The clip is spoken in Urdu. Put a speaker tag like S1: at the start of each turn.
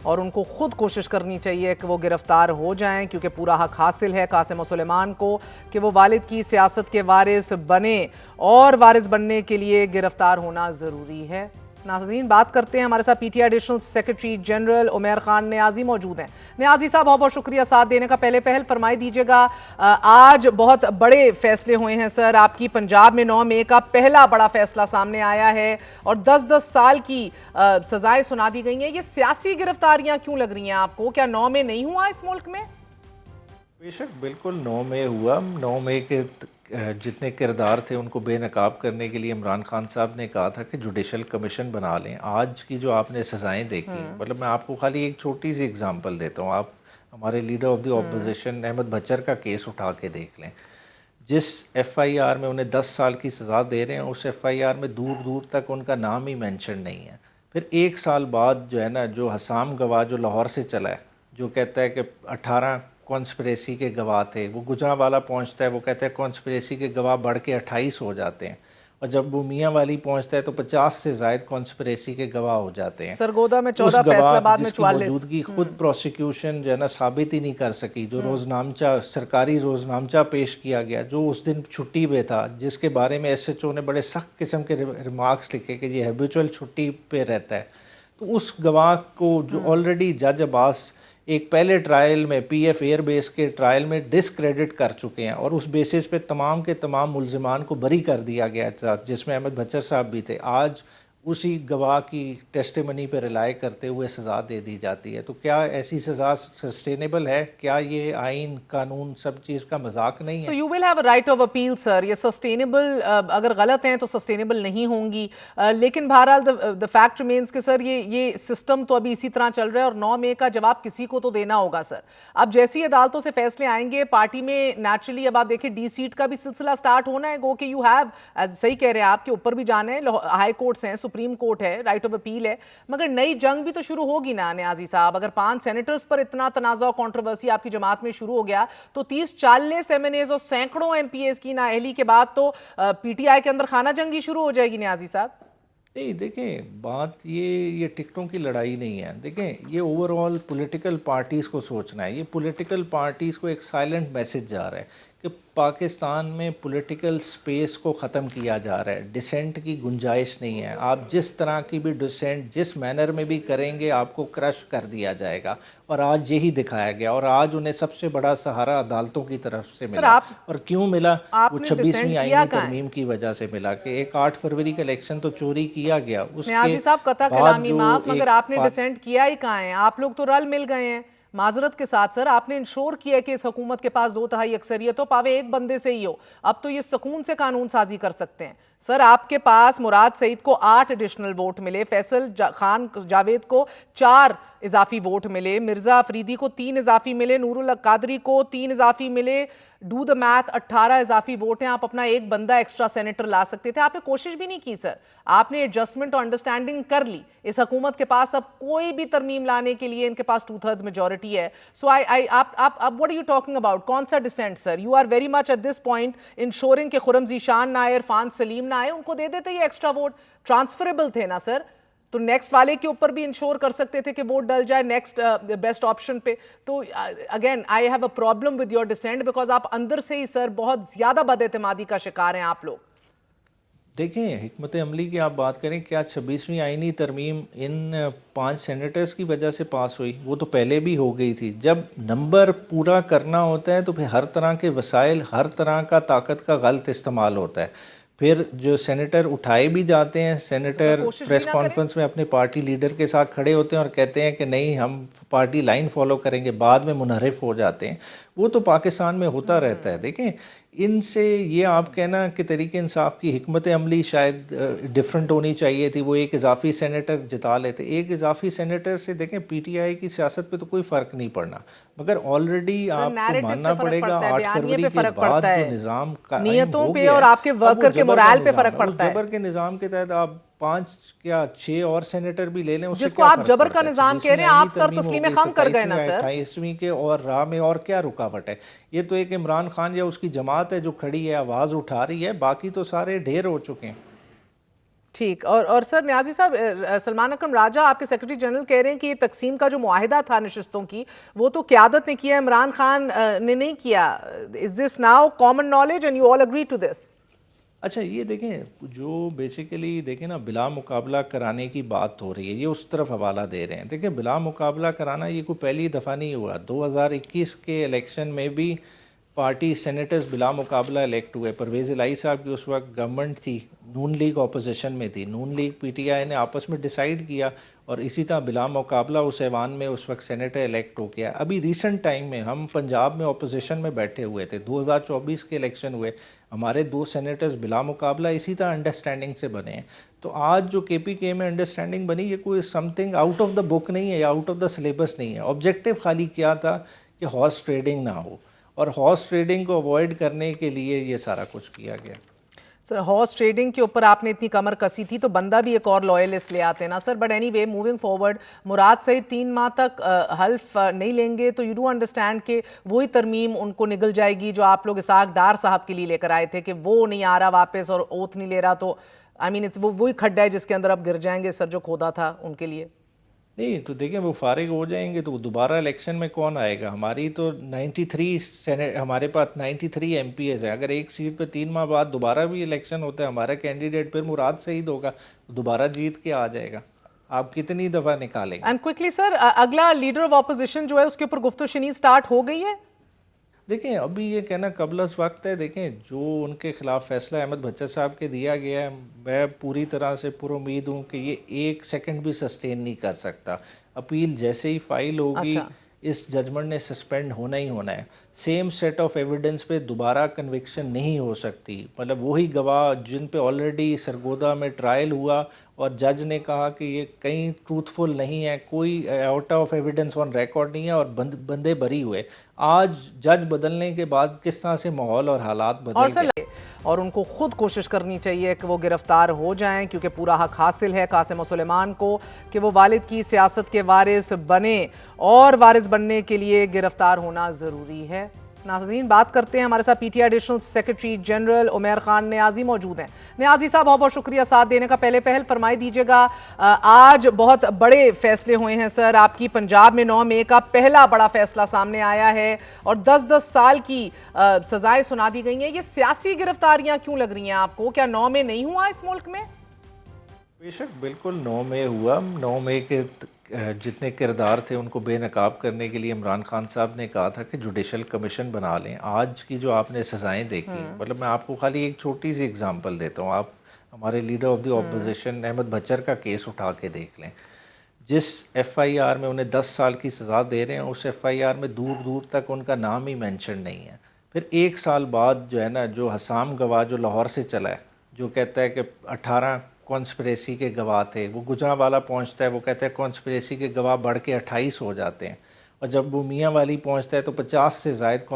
S1: اور ان کو خود کوشش کرنی چاہیے کہ وہ گرفتار ہو جائیں، کیونکہ پورا حق حاصل ہے قاسم سلیمان کو کہ وہ والد کی سیاست کے وارث بنے، اور وارث بننے کے لیے گرفتار ہونا ضروری ہے۔ ناظرین، بات کرتے ہیں، ہمارے ساتھ P T I additional secretary general Umair Khan Niazi موجود ہیں۔ نیازی صاحب، بہت بہت شکریہ ساتھ دینے کا۔ پہل فرمائی دیجیے گا، آج بہت بڑے فیصلے ہوئے ہیں سر، آپ کی پنجاب میں 9 مئی کا پہلا بڑا فیصلہ سامنے آیا ہے اور 10 سال کی سزائیں سنا دی گئی ہیں۔ یہ سیاسی گرفتاریاں کیوں لگ رہی ہیں آپ کو؟ کیا 9 مئی نہیں ہوا اس ملک میں؟
S2: بے شک بالکل 9 مئی ہوا۔ 9 مئی کے جتنے کردار تھے ان کو بے نقاب کرنے کے لیے عمران خان صاحب نے کہا تھا کہ جوڈیشل کمیشن بنا لیں۔ آج کی جو آپ نے سزائیں دیکھی، مطلب میں آپ کو خالی ایک چھوٹی سی اگزامپل دیتا ہوں۔ آپ ہمارے leader of the opposition Ahmad Bachar کا کیس اٹھا کے دیکھ لیں۔ جس ایف آئی آر میں انہیں 10 سال کی سزا دے رہے ہیں، اس ایف آئی آر میں دور دور تک ان کا نام ہی مینشن نہیں ہے۔ پھر 1 سال بعد جو ہے نا، جو حسام گواہ جو لاہور سے چلا ہے، جو کہتا ہے کہ 18 کانسپریسی کے گواہ تھے، وہ گجرانوالہ پہنچتا ہے، وہ کہتا ہے کانسپریسی کے گواہ بڑھ کے 28 ہو جاتے ہیں، اور جب وہ میاں والی پہنچتا ہے تو 50 سے زائد کانسپریسی کے گواہ ہو جاتے ہیں۔
S1: سرگودا میں 14،
S2: اس
S1: فیصل
S2: گواہ
S1: آباد میں
S2: جس کی
S1: 44۔
S2: موجودگی خود پروسیکیوشن جو ہے نا ثابت ہی نہیں کر سکی، جو روزنامچہ سرکاری روزنامچہ پیش کیا گیا، جو اس دن چھٹی پہ تھا، جس کے بارے میں ایس ایچ او نے بڑے سخت قسم کے ریمارکس لکھے کہ یہ ہیبیچول چھٹی پہ رہتا ہے، تو اس گواہ کو جو آلریڈی جج عباس ایک پہلے ٹرائل میں پی ایف ایئر بیس کے ٹرائل میں ڈسکریڈٹ کر چکے ہیں، اور اس بیسس پہ تمام کے تمام ملزمان کو بری کر دیا گیا تھا، جس میں احمد بچر صاحب بھی تھے، آج اسی گواہ کی ٹیسٹیمنی پہ ریلائی کرتے ہوئے سزا دے دی جاتی ہے۔ تو کیا ایسی سزا سسٹینیبل ہے؟ کیا یہ آئین قانون سب چیز کا مذاق نہیں ہے؟
S1: So you will have a right of appeal, sir. یہ سسٹینیبل اگر غلط ہیں تو سسٹینیبل نہیں ہوں گی، لیکن بہرحال the fact remains کہ سر یہ سسٹم تو ابھی اسی طرح چل رہا ہے، اور 9 مئی کا جواب کسی کو تو دینا ہوگا سر۔ اب جیسی عدالتوں سے فیصلے آئیں گے پارٹی میں نیچرلی، اب آپ دیکھیں ڈی سیٹ کا بھی سلسلہ سٹارٹ ہونا ہے، گو کہ یو ہیو، صحیح کہہ رہے ہیں آپ، کے اوپر بھی جانا ہے، ہائی کورٹس ہیں، سپریم کورٹ ہے، رائٹ آف اپیل ہے، مگر نئی جنگ بھی تو شروع ہوگی نا نیازی صاحب۔ اگر 5 سینیٹرز پر اتنا تنازع و کنٹروورسی آپ کی جماعت میں شروع ہو گیا تو 30-40 ایم این ایز اور سینکڑوں ایم پی ایز کی نااہلی کے بعد تو پی ٹی آئی کے اندر خانہ جنگی شروع ہو جائے گی نیازی صاحب۔
S2: نہیں، دیکھیں بات یہ ٹکٹوں کی لڑائی نہیں ہے۔ دیکھیں یہ اوور آل پولیٹیکل پارٹیز کو سوچنا ہے۔ یہ پولیٹیکل پارٹیز کو ایک سائلنٹ میسج جا رہا ہے کہ پاکستان میں پولیٹیکل سپیس کو ختم کیا جا رہا ہے، ڈسینٹ کی گنجائش نہیں ہے۔ آپ جس طرح کی بھی ڈسینٹ جس مینر میں بھی کریں گے آپ کو کرش کر دیا جائے گا، اور آج یہی دکھایا گیا، اور آج انہیں سب سے بڑا سہارا عدالتوں کی طرف سے ملا۔ اور کیوں ملا؟ وہ 26ویں آئینی ترمیم کی وجہ سے ملا کہ ایک 8 فروری کا الیکشن تو چوری کیا گیا، اس کے
S1: نیازی صاحب قطع کلامی معاف، مگر آپ نے ڈسینٹ کیا ہی کہاں ہے؟ آپ لوگ تو رل مل گئے ہیں معذرت کے ساتھ سر۔ آپ نے انشور کیا کہ اس حکومت کے پاس 2/3 اکثریت ہو، پاوے ایک بندے سے ہی ہو، اب تو یہ سکون سے قانون سازی کر سکتے ہیں سر۔ آپ کے پاس مراد سعید کو 8 ایڈیشنل ووٹ ملے، فیصل خان جاوید کو 4 اضافی ووٹ ملے، مرزا افریدی کو 3 اضافی ملے، نور اللہ قادری کو 3 اضافی ملے، ڈو دا میتھ 18 اضافی ووٹ ہیں۔ آپ اپنا ایک بندہ ایکسٹرا سینیٹر لا سکتے تھے، آپ نے کوشش بھی نہیں کی سر۔ آپ نے ایڈجسٹمنٹ اور انڈرسٹینڈنگ کر لی، اس حکومت کے پاس اب کوئی بھی ترمیم لانے کے لیے ان کے پاس 2/3 میجورٹی ہے۔ سو اب what are you talking about؟ کون سا dissent sir? You are very much at this point ensuring کہ خرم ذیشان نہ آئے، عرفان سلیم نہ آئے، ان کو دے دیتے یہ ایکسٹرا ووٹ، ٹرانسفریبل تھے نا سر، تو نیکسٹ والے کے اوپر بھی انشور کر سکتے تھے کہ ووٹ ڈل جائے نیکسٹ بیسٹ آپشن پہ۔ تو again I have a problem with your dissent, because آپ اندر سے ہی سر بہت زیادہ بد اعتمادی کا شکار ہیں آپ لوگ۔
S2: دیکھیں حکمت عملی کی آپ بات کریں، کیا 26ویں آئینی ترمیم ان 5 سینیٹرز کی وجہ سے پاس ہوئی؟ وہ تو پہلے بھی ہو گئی تھی۔ جب نمبر پورا کرنا ہوتا ہے تو پھر ہر طرح کے وسائل، ہر طرح کا طاقت کا غلط استعمال ہوتا ہے۔ پھر جو سینیٹر اٹھائے بھی جاتے ہیں، سینیٹر پریس کانفرنس میں اپنے پارٹی لیڈر کے ساتھ کھڑے ہوتے ہیں اور کہتے ہیں کہ نہیں ہم پارٹی لائن فالو کریں گے، بعد میں منحرف ہو جاتے ہیں۔ وہ تو پاکستان میں ہوتا رہتا ہے۔ دیکھیں ان سے یہ آپ کہنا کہ تحریک انصاف کی حکمت عملی شاید ڈیفرنٹ ہونی چاہیے تھی، وہ ایک اضافی سینیٹر جتا لیتے۔ ایک اضافی سینیٹر سے دیکھیں پی ٹی آئی کی سیاست پہ تو کوئی فرق نہیں پڑنا، مگر آلریڈی آپ کو ماننا پڑے گا 8 فروری کے بعد جو نظام قائم ہو گیا
S1: اور آپ کے ورکر کے مورال پہ فرق پڑتا ہے۔
S2: جبر کے نظام کے تحت آپ 5 یا 6 اور سینیٹر بھی لے لیں،
S1: جس کو آپ جبر کا نظام کہہ رہے ہیں، آپ سر تسلیم خم کر گئے نا سر۔
S2: 28ویں کے اور راہ میں اور کیا رکاوٹ ہے؟ یہ تو ایک عمران خان یا اس کی جماعت ہے جو کھڑی ہے، آواز اٹھا رہی ہے، باقی تو سارے ڈھیر ہو چکے ہیں۔
S1: ٹھیک. اور سر نیازی صاحب, سلمان اکرم راجہ آپ کے سیکرٹری جنرل کہہ رہے ہیں کہ یہ تقسیم کا جو معاہدہ تھا نشستوں کی وہ تو قیادت نے کیا, عمران خان نے نہیں کیا. Is this now common knowledge and you all agree to this?
S2: اچھا یہ دیکھیں, جو بیسیکلی دیکھیں نا بلا مقابلہ کرانے کی بات ہو رہی ہے, یہ اس طرف حوالہ دے رہے ہیں. دیکھیں بلا مقابلہ کرانا یہ کوئی پہلی دفعہ نہیں ہوا. 2021 کے الیکشن میں بھی پارٹی سینیٹرز بلا مقابلہ الیکٹ ہوئے. پرویز الہی صاحب کی اس وقت گورنمنٹ تھی, نون لیگ اپوزیشن میں تھی, نون لیگ پی ٹی آئی نے آپس میں ڈیسائیڈ کیا اور اسی طرح بلا مقابلہ اس ایوان میں اس وقت سینیٹر الیکٹ ہو گیا. ابھی ریسنٹ ٹائم میں ہم پنجاب میں اپوزیشن میں بیٹھے ہوئے تھے, 2024 کے الیکشن ہوئے, ہمارے 2 سینیٹرز بلا مقابلہ اسی طرح انڈرسٹینڈنگ سے بنے ہیں. تو آج جو کے پی کے میں انڈرسٹینڈنگ بنی, یہ کوئی something out of the book نہیں ہے یا آؤٹ آف دا سلیبس نہیں ہے. آبجیکٹیو خالی کیا تھا کہ ہارس ٹریڈنگ نہ ہو, اور ہارس ٹریڈنگ کو اوائڈ کرنے کے لیے یہ سارا کچھ کیا گیا.
S1: سر ہارس ٹریڈنگ کے اوپر آپ نے اتنی کمر کسی تھی تو بندہ بھی ایک اور لائلسٹ لے آتے نا sir. But anyway moving forward, Murad Saeed 3 ماہ تک حلف نہیں لیں گے تو یو ڈو انڈرسٹینڈ کہ وہی ترمیم ان کو نگل جائے گی جو آپ لوگ اسحاق ڈار صاحب کے لیے لے کر آئے تھے کہ وہ نہیں آ رہا واپس اور اوتھ نہیں لے رہا, تو آئی مین وہی کھڈا ہے جس کے اندر اب گر جائیں گے سر جو کھودا تھا ان کے لیے.
S2: نہیں تو دیکھیں وہ فارغ ہو جائیں گے تو دوبارہ الیکشن میں کون آئے گا. ہماری تو 93 ہمارے پاس 93 ایم پی ایز ہیں. اگر ایک سیٹ پہ 3 ماہ بعد دوبارہ بھی الیکشن ہوتا ہے, ہمارا کینڈیڈیٹ پھر مراد سعید ہوگا, دوبارہ جیت کے آ جائے گا. آپ کتنی دفعہ نکالیں گے.
S1: اینڈ کوئکلی سر, اگلا لیڈر آف اپوزیشن جو ہے اس کے اوپر گفت و شنید سٹارٹ ہو گئی ہے.
S2: دیکھیں ابھی یہ کہنا قبل از وقت ہے. دیکھیں جو ان کے خلاف فیصلہ احمد بچہ صاحب کے دیا گیا ہے, میں پوری طرح سے پر امید ہوں کہ یہ 1 سیکنڈ بھی سسٹین نہیں کر سکتا. اپیل جیسے ہی فائل ہوگی اس ججمنٹ نے سسپینڈ ہونا ہی ہونا ہے. سیم سیٹ آف ایویڈنس پہ دوبارہ کنوکشن نہیں ہو سکتی. مطلب وہی گواہ جن پہ آلریڈی سرگودا میں ٹرائل ہوا اور جج نے کہا کہ یہ کہیں ٹروتھفل نہیں ہے, کوئی out of evidence on record نہیں ہے اور بندے بری ہوئے. آج جج بدلنے کے بعد کس طرح سے ماحول اور حالات بدل گئے.
S1: اور ان کو خود کوشش کرنی چاہیے کہ وہ گرفتار ہو جائیں, کیونکہ پورا حق حاصل ہے قاسم و سلیمان کو کہ وہ والد کی سیاست کے وارث بنے, اور وارث بننے کے لیے گرفتار ہونا ضروری ہے. ناظرین بات کرتے ہیں, ہمارے ساتھ P T I additional secretary general Umair Khan Niazi موجود ہیں. نیازی صاحب بہت بہت شکریہ ساتھ دینے کا. پہلے پہل فرمائی دیجیے گا, آج بہت بڑے فیصلے ہوئے ہیں سر آپ کی. پنجاب میں 9 مئی کا پہلا بڑا فیصلہ سامنے آیا ہے اور 10-10 سال کی سزائیں سنا دی گئی ہیں. یہ سیاسی گرفتاریاں کیوں لگ رہی ہیں آپ کو؟ کیا 9 مئی نہیں ہوا اس ملک میں؟
S2: بے شک بالکل 9 مئی ہوا. 9 مئی کے جتنے کردار تھے ان کو بے نقاب کرنے کے لیے عمران خان صاحب نے کہا تھا کہ جوڈیشل کمیشن بنا لیں. آج کی جو آپ نے سزائیں دیکھی, مطلب میں آپ کو خالی ایک چھوٹی سی اگزامپل دیتا ہوں. آپ ہمارے leader of the opposition Ahmad Bachar کا کیس اٹھا کے دیکھ لیں. جس ایف آئی آر میں انہیں 10 سال کی سزا دے رہے ہیں, اس ایف آئی آر میں دور دور تک ان کا نام ہی مینشن نہیں ہے. پھر 1 سال بعد جو ہے نا, جو حسام گواہ جو لاہور سے چلا ہے, جو کہتا ہے کہ 18 کانسپریسی کے گواہ تھے, وہ گجرانوالا پہنچتا ہے, وہ کہتا ہے کانسپریسی کے گواہ بڑھ کے 28 ہو جاتے ہیں, اور جب وہ میاں والی پہنچتا ہے تو 50 سے زائد